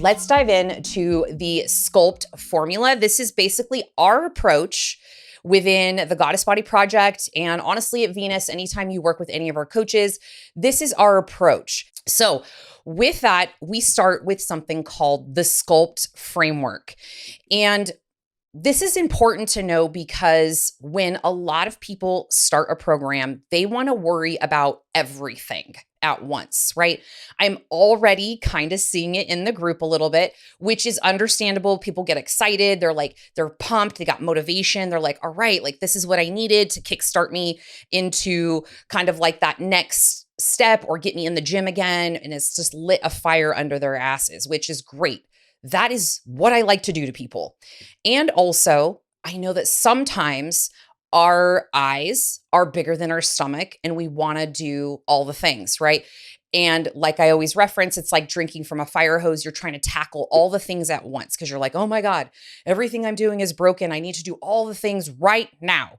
let's dive into the SCULPT formula. This is basically our approach within the Goddess Body Project, and honestly at Venus, anytime you work with any of our coaches, this is our approach. So with that, we start with something called the SCULPT framework. And this is important to know because when a lot of people start a program, they want to worry about everything at once, right? I'm already kind of seeing it in the group a little bit, which is understandable. People get excited. They're pumped. They got motivation. They're like, all right, like this is what I needed to kickstart me into kind of like that next step or get me in the gym again. And it's just lit a fire under their asses, which is great. That is what I like to do to people. And also, I know that sometimes our eyes are bigger than our stomach and we want to do all the things, right? And like I always reference, it's like drinking from a fire hose. You're trying to tackle all the things at once because you're like, oh my God, everything I'm doing is broken. I need to do all the things right now.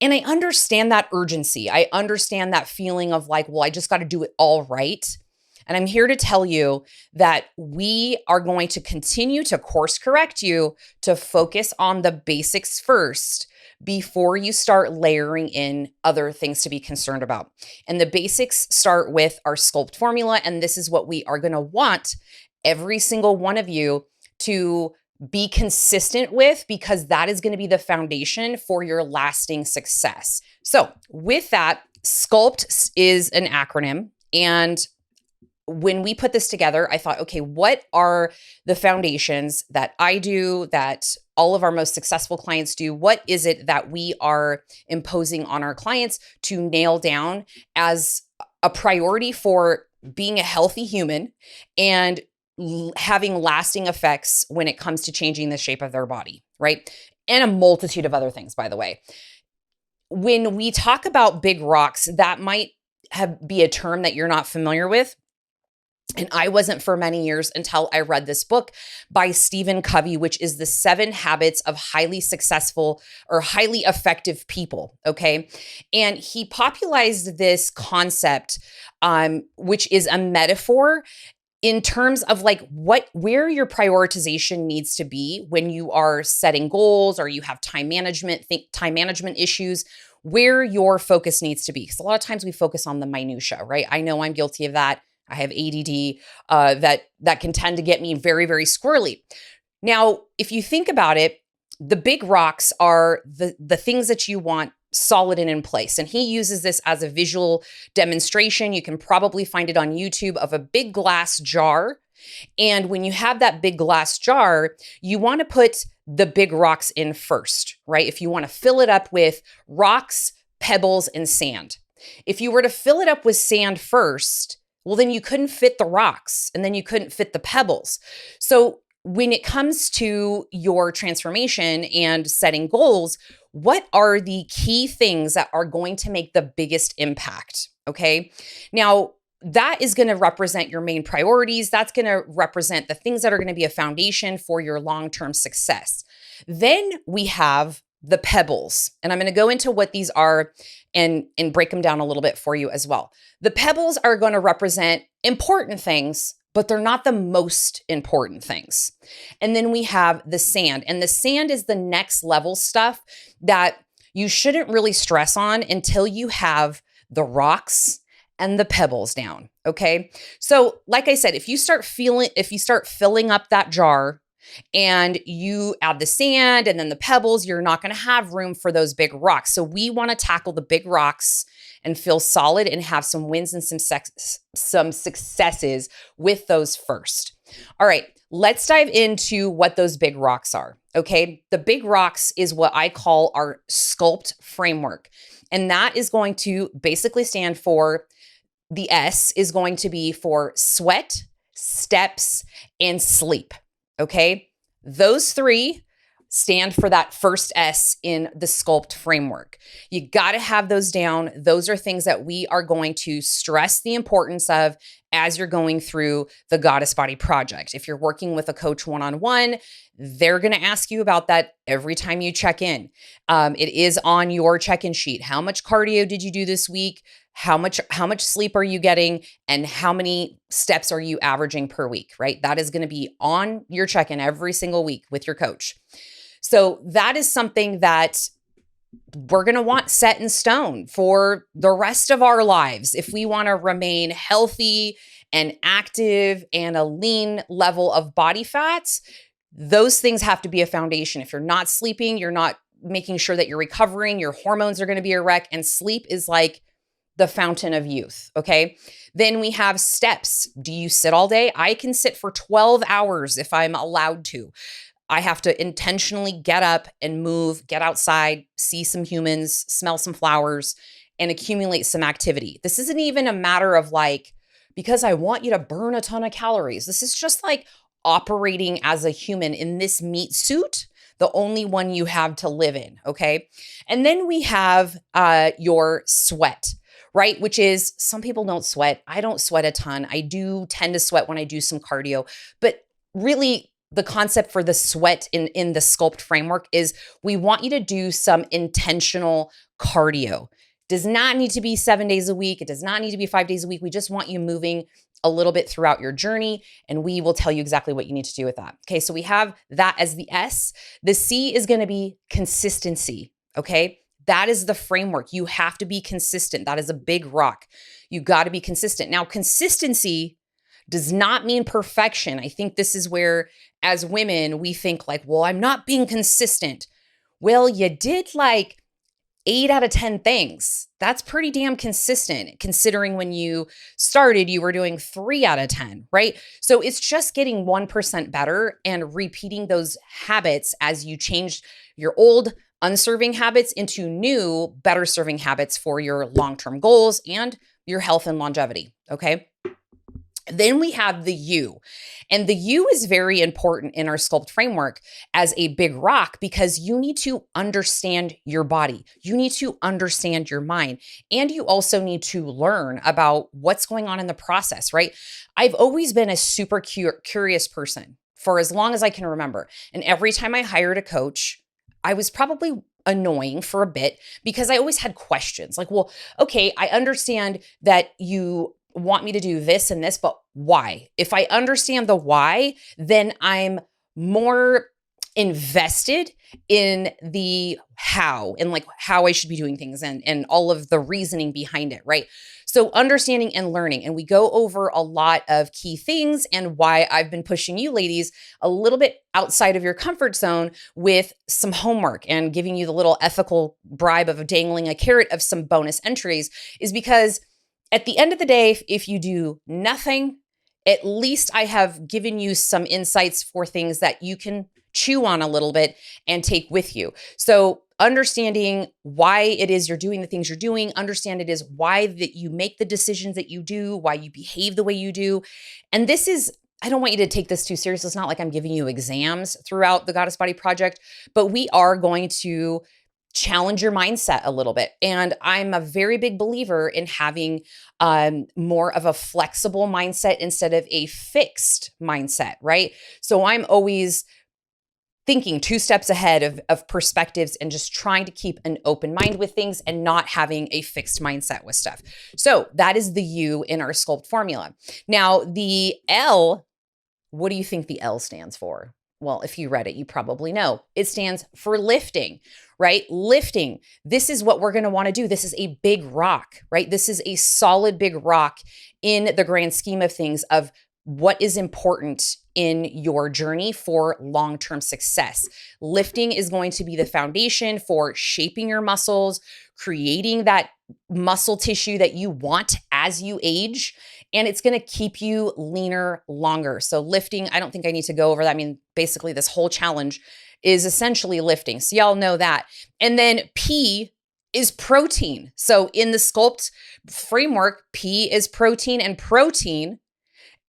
And I understand that urgency. I understand that feeling of like, well, I just got to do it all right. And I'm here to tell you that we are going to continue to course correct you to focus on the basics first before you start layering in other things to be concerned about. And the basics start with our SCULPT formula. And this is what we are going to want every single one of you to be consistent with, because that is going to be the foundation for your lasting success. So with that, SCULPT is an acronym. And when we put this together, I thought, okay, what are the foundations that I do, that all of our most successful clients do? What is it that we are imposing on our clients to nail down as a priority for being a healthy human and having lasting effects when it comes to changing the shape of their body, right? And a multitude of other things, by the way. When we talk about big rocks, that might be a term that you're not familiar with. And I wasn't for many years until I read this book by Stephen Covey, which is the 7 Habits of Highly Successful or Highly Effective People. Okay. And he popularized this concept, which is a metaphor in terms of like where your prioritization needs to be when you are setting goals or you have time management issues, where your focus needs to be. Because a lot of times we focus on the minutia, right? I know I'm guilty of that. I have ADD that can tend to get me very, very squirrely. Now, if you think about it, the big rocks are the things that you want solid and in place. And he uses this as a visual demonstration. You can probably find it on YouTube of a big glass jar. And when you have that big glass jar, you want to put the big rocks in first, right? If you want to fill it up with rocks, pebbles, and sand. If you were to fill it up with sand first, well, then you couldn't fit the rocks and then you couldn't fit the pebbles. So when it comes to your transformation and setting goals, what are the key things that are going to make the biggest impact? Okay. Now, that is going to represent your main priorities. That's going to represent the things that are going to be a foundation for your long-term success. Then we have the pebbles. And I'm going to go into what these are and break them down a little bit for you as well. The pebbles are going to represent important things, but they're not the most important things. And then we have the sand. And the sand is the next level stuff that you shouldn't really stress on until you have the rocks and the pebbles down. Okay. So like I said, if you start filling up that jar and you add the sand and then the pebbles, you're not going to have room for those big rocks. So we want to tackle the big rocks and feel solid and have some wins and some successes with those first. All right, let's dive into what those big rocks are. Okay, the big rocks is what I call our SCULPT framework. And that is going to basically stand for, the S is going to be for sweat, steps, and sleep. Okay, those 3 stand for that first S in the SCULPT framework. You got to have those down. Those are things that we are going to stress the importance of as you're going through the Goddess Body Project. If you're working with a coach one-on-one, they're going to ask you about that every time you check in. It is on your check-in sheet. How much cardio did you do this week? how much sleep are you getting, and how many steps are you averaging per week, right? That is going to be on your check-in every single week with your coach. So that is something that we're going to want set in stone for the rest of our lives. If we want to remain healthy and active and a lean level of body fats, those things have to be a foundation. If you're not sleeping, you're not making sure that you're recovering, your hormones are going to be a wreck, and sleep is like the fountain of youth, okay? Then we have steps. Do you sit all day? I can sit for 12 hours if I'm allowed to. I have to intentionally get up and move, get outside, see some humans, smell some flowers, and accumulate some activity. This isn't even a matter of like, because I want you to burn a ton of calories. This is just like operating as a human in this meat suit, the only one you have to live in, okay? And then we have your sweat, right? Which is, some people don't sweat. I don't sweat a ton. I do tend to sweat when I do some cardio, but really the concept for the sweat in the SCULPT framework is we want you to do some intentional cardio. Does not need to be 7 days a week. It does not need to be 5 days a week. We just want you moving a little bit throughout your journey, and we will tell you exactly what you need to do with that. Okay, so we have that as the S. The C is going to be consistency, okay? That is the framework. You have to be consistent. That is a big rock. You got to be consistent. Now, consistency does not mean perfection. I think this is where, as women, we think like, well, I'm not being consistent. Well, you did like 8 out of 10 things. That's pretty damn consistent, considering when you started, you were doing 3 out of 10, right? So it's just getting 1% better and repeating those habits as you change your old unserving habits into new, better serving habits for your long-term goals and your health and longevity, okay? Then we have the U, and the U is very important in our SCULPT framework as a big rock, because you need to understand your body. You need to understand your mind, and you also need to learn about what's going on in the process, right? I've always been a super curious person for as long as I can remember. And every time I hired a coach, I was probably annoying for a bit because I always had questions like, well, okay, I understand that you want me to do this and this, but why? If I understand the why, then I'm more invested in the how, and like how I should be doing things, and all of the reasoning behind it, right? So understanding and learning. And we go over a lot of key things and why I've been pushing you ladies a little bit outside of your comfort zone with some homework and giving you the little ethical bribe of dangling a carrot of some bonus entries is because at the end of the day, if you do nothing, at least I have given you some insights for things that you can chew on a little bit and take with you. So understanding why it is you're doing the things you're doing, understand it is why that you make the decisions that you do, why you behave the way you do. And this is, I don't want you to take this too serious. It's not like I'm giving you exams throughout the Goddess Body Project, but we are going to challenge your mindset a little bit. And I'm a very big believer in having more of a flexible mindset instead of a fixed mindset, right? So I'm always thinking 2 steps ahead of perspectives and just trying to keep an open mind with things and not having a fixed mindset with stuff. So that is the U in our SCULPT formula. Now, the L, what do you think the L stands for? Well, if you read it, you probably know. It stands for lifting, right? Lifting. This is what we're going to want to do. This is a big rock, right? This is a solid big rock in the grand scheme of things of what is important in your journey for long-term success. Lifting is going to be the foundation for shaping your muscles, creating that muscle tissue that you want as you age, and it's going to keep you leaner longer. So lifting, I don't think I need to go over that. I mean, basically this whole challenge is essentially lifting. So y'all know that. And then P is protein. So in the SCULPT framework, P is protein, and protein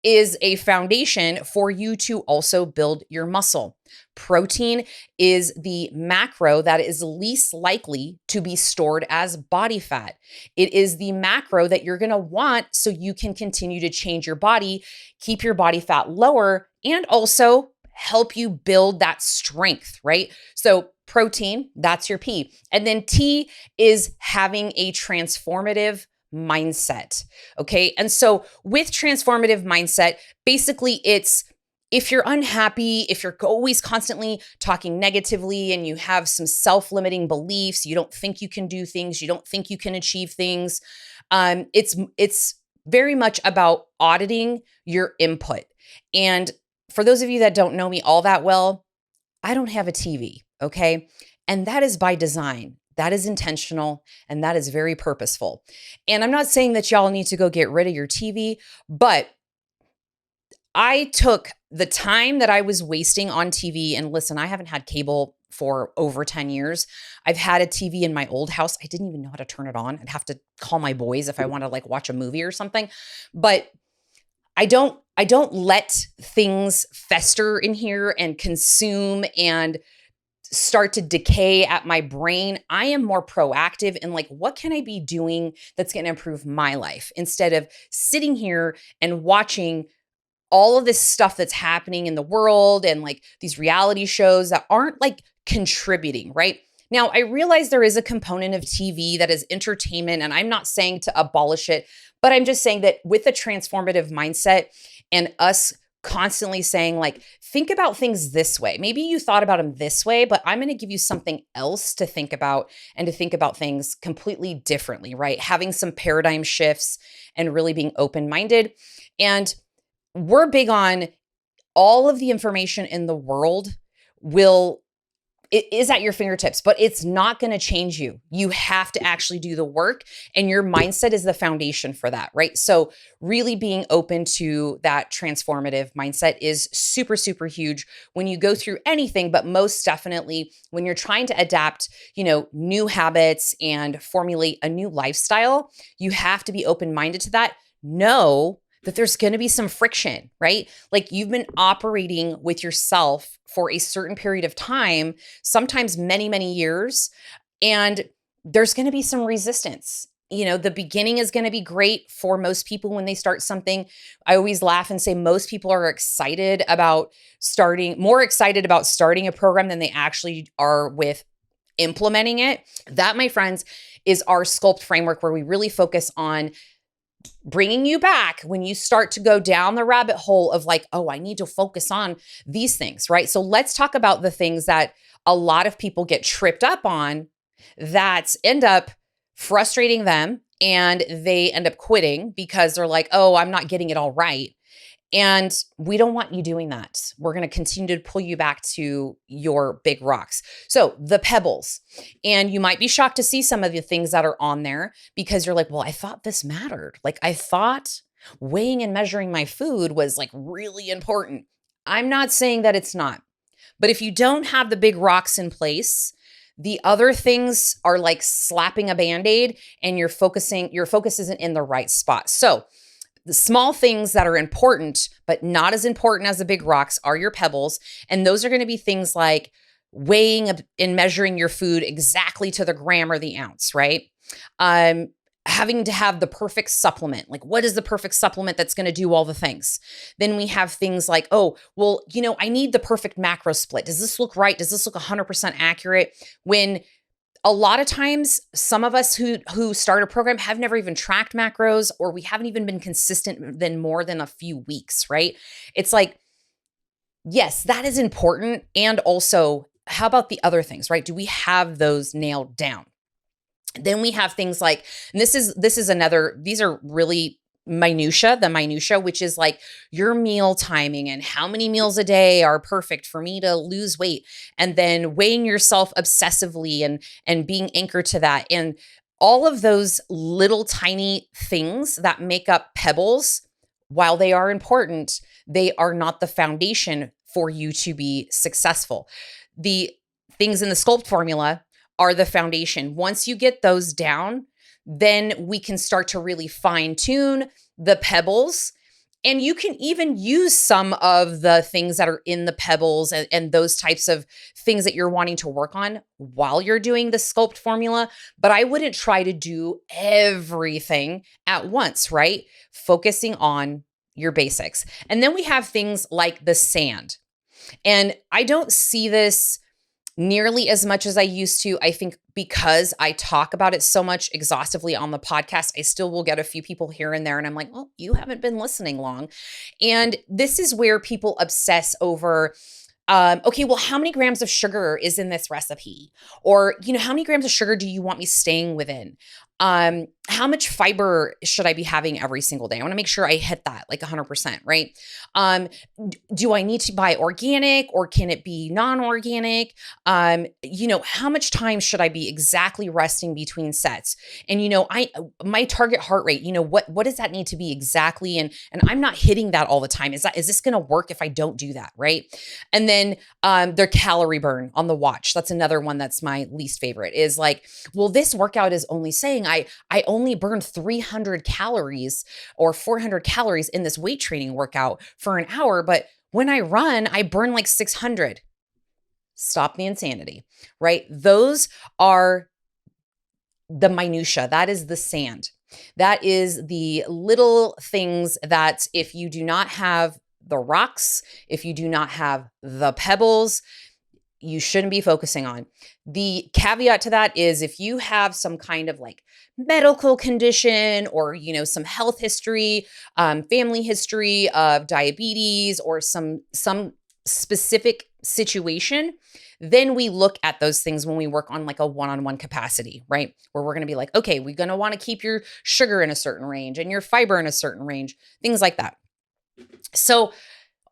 is a foundation for you to also build your muscle. Protein is the macro that is least likely to be stored as body fat. It is the macro that you're going to want so you can continue to change your body, keep your body fat lower, and also help you build that strength, right? So protein, that's your P. And then T is having a transformative mindset. Okay. And so with transformative mindset, basically it's if you're unhappy, if you're always constantly talking negatively and you have some self-limiting beliefs, you don't think you can do things, you don't think you can achieve things, it's very much about auditing your input. And for those of you that don't know me all that well, I don't have a TV, okay? And that is by design. That is intentional and that is very purposeful. And I'm not saying that y'all need to go get rid of your TV, but I took the time that I was wasting on TV, and listen, I haven't had cable for over 10 years. I've had a TV in my old house. I didn't even know how to turn it on. I'd have to call my boys if I want to like watch a movie or something. But I don't let things fester in here and consume and start to decay at my brain. I am more proactive in like, what can I be doing that's going to improve my life instead of sitting here and watching all of this stuff that's happening in the world and like these reality shows that aren't like contributing, right? Now, I realize there is a component of TV that is entertainment, and I'm not saying to abolish it, but I'm just saying that with a transformative mindset and us constantly saying like, think about things this way. Maybe you thought about them this way, but I'm going to give you something else to think about and to think about things completely differently, right? Having some paradigm shifts and really being open-minded. And we're big on all of the information in the world it is at your fingertips, but it's not going to change you. You have to actually do the work, and your mindset is the foundation for that, right? So really being open to that transformative mindset is super, super huge when you go through anything, but most definitely when you're trying to adapt, new habits and formulate a new lifestyle, you have to be open-minded to that. Know that there's going to be some friction, right? Like you've been operating with yourself for a certain period of time, sometimes many, many years, and there's going to be some resistance. The beginning is going to be great for most people when they start something. I always laugh and say most people are more excited about starting a program than they actually are with implementing it. That, my friends, is our SCULPT framework, where we really focus on bringing you back when you start to go down the rabbit hole of like, oh, I need to focus on these things, right? So let's talk about the things that a lot of people get tripped up on that end up frustrating them, and they end up quitting because they're like, oh, I'm not getting it all right. And we don't want you doing that. We're going to continue to pull you back to your big rocks. So the pebbles, and you might be shocked to see some of the things that are on there because you're like, well, I thought this mattered. Like I thought weighing and measuring my food was like really important. I'm not saying that it's not, but if you don't have the big rocks in place, the other things are like slapping a Band-Aid and your focus isn't in the right spot. So the small things that are important, but not as important as the big rocks, are your pebbles. And those are going to be things like weighing and measuring your food exactly to the gram or the ounce, right? Having to have the perfect supplement. Like, what is the perfect supplement that's going to do all the things? Then we have things like, oh, well, I need the perfect macro split. Does this look right? Does this look 100% accurate? When a lot of times, some of us who start a program have never even tracked macros, or we haven't even been consistent than more than a few weeks, right? It's like, yes, that is important. And also, how about the other things, right? Do we have those nailed down? Then we have things like, and these are really the minutia, which is like your meal timing and how many meals a day are perfect for me to lose weight, and then weighing yourself obsessively and being anchored to that. And all of those little tiny things that make up pebbles, while they are important, they are not the foundation for you to be successful. The things in the SCULPT formula are the foundation. Once you get those down, then we can start to really fine tune the pebbles. And you can even use some of the things that are in the pebbles and those types of things that you're wanting to work on while you're doing the SCULPT formula. But I wouldn't try to do everything at once, right? Focusing on your basics. And then we have things like the sand. And I don't see this nearly as much as I used to. I think because I talk about it so much exhaustively on the podcast, I still will get a few people here and there. And I'm like, well, you haven't been listening long. And this is where people obsess over, okay, well, how many grams of sugar is in this recipe? Or, how many grams of sugar do you want me staying within? How much fiber should I be having every single day? I want to make sure I hit that like 100%, right? Do I need to buy organic or can it be non-organic? How much time should I be exactly resting between sets? And, my target heart rate, what does that need to be exactly? And I'm not hitting that all the time. Is this going to work if I don't do that? Right. And then, their calorie burn on the watch. That's another one that's my least favorite is like, well, this workout is only saying I only burn 300 calories or 400 calories in this weight training workout for an hour. But when I run, I burn like 600. Stop the insanity, right? Those are the minutia. That is the sand. That is the little things that if you do not have the rocks, if you do not have the pebbles, you shouldn't be focusing on. The caveat to that is if you have some kind of like medical condition or, some health history, family history of diabetes or some specific situation, then we look at those things when we work on like a one-on-one capacity, right? Where we're going to be like, okay, we're going to want to keep your sugar in a certain range and your fiber in a certain range, things like that. So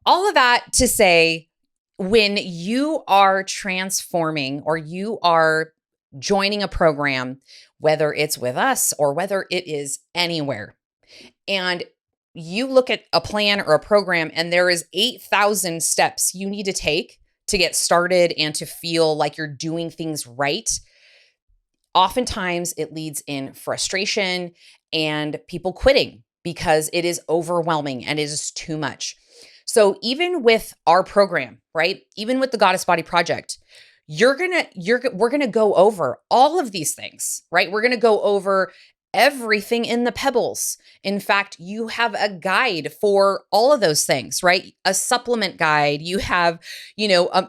all of that to say, when you are transforming or you are joining a program, whether it's with us or whether it is anywhere, and you look at a plan or a program and there is 8,000 steps you need to take to get started and to feel like you're doing things right, oftentimes it leads in frustration and people quitting because it is overwhelming and it is too much. So even with our program, right? Even with the Goddess Body Project, we're going to go over all of these things, right? We're going to go over everything in the pebbles. In fact, you have a guide for all of those things, right? A supplement guide, you have,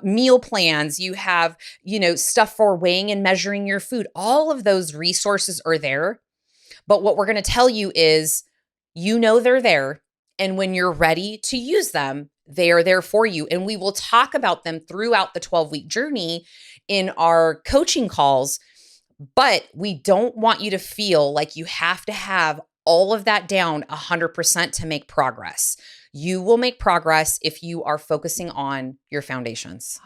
meal plans, you have, stuff for weighing and measuring your food. All of those resources are there. But what we're going to tell you is, they're there. And when you're ready to use them, they are there for you. And we will talk about them throughout the 12-week journey in our coaching calls. But we don't want you to feel like you have to have all of that down 100% to make progress. You will make progress if you are focusing on your foundations.